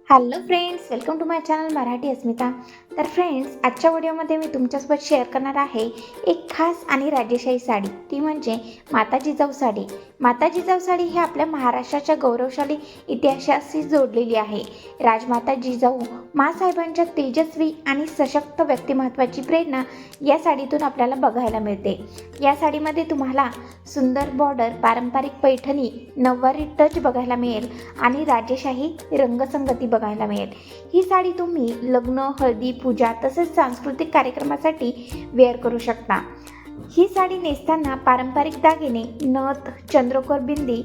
Hello friends, welcome to my channel Marathi Asmita. तर friends, आजच्या व्हिडिओमध्ये मी तुमच्यासोबत शेअर करणार आहे एक खास आणि राजेशाही साडी, ती म्हणजे माता जिजाऊ साडी. माता जिजाऊ साडी ही आपल्या महाराष्ट्राच्या गौरवशाली इतिहासाशी जोडलेली आहे. राजमाता जिजाऊ माँसाहेबांच्या तेजस्वी आणि सशक्त व्यक्तिमत्वाची प्रेरणा या साडीतून आपल्याला बघायला मिळते. या साडीमध्ये तुम्हाला सुंदर बॉर्डर, पारंपरिक पैठणी, नऊवारी टच बघायला मिळेल आणि राजेशाही रंगसंगती बघायला मिळेल. ही साडी तुम्ही लग्न, हळदी, पूजा तसेच सांस्कृतिक कार्यक्रमासाठी वेअर करू शकता. ही साडी नेसताना पारंपरिक दागिने, नथ, चंद्रकोर बिंदी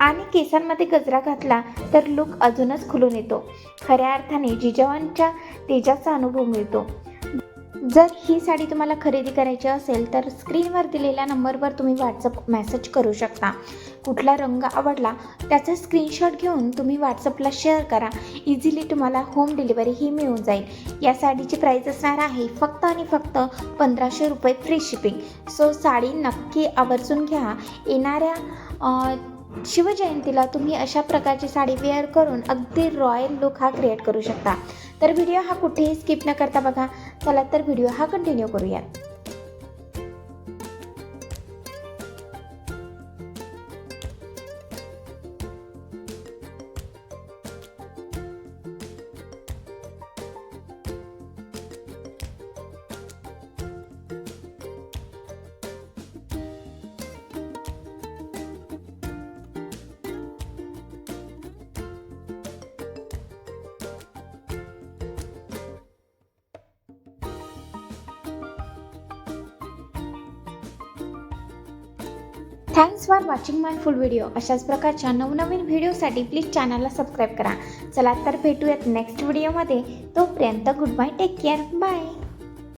आणि केसांमध्ये गजरा घातला तर लुक अजूनच खुलून येतो. खऱ्या अर्थाने जिजाऊंच्या तेजाचा अनुभव मिळतो. जर ही साडी तुम्हाला खरेदी करायची असेल तर स्क्रीनवर दिलेल्या नंबरवर तुम्ही व्हॉट्सअप मेसेज करू शकता. कुठला रंग आवडला त्याचा स्क्रीनशॉट घेऊन तुम्ही व्हॉट्सअपला शेअर करा. इझिली तुम्हाला होम डिलिव्हरी ही मिळून जाईल. या साडीची प्राईस असणार आहे फक्त आणि फक्त 1500 रुपये फ्री शिपिंग. सो साडी नक्की आवर्जून घ्या. येणाऱ्या शिवजयंतीला तुम्ही अशा प्रकारची साडी वेअर करून अगदी रॉयल लुक हा क्रिएट करू शकता. तर व्हिडिओ हा कुठेही स्किप न करता बघा. चला तर व्हिडिओ हा कंटिन्यू करूयात. Thanks for watching my full video. अशाच प्रकारच्या नवनवीन व्हिडिओसाठी प्लीज चॅनलला सबस्क्राईब करा. चला तर भेटूयात नेक्स्ट व्हिडिओमध्ये. तोपर्यंत good bye, take care, bye.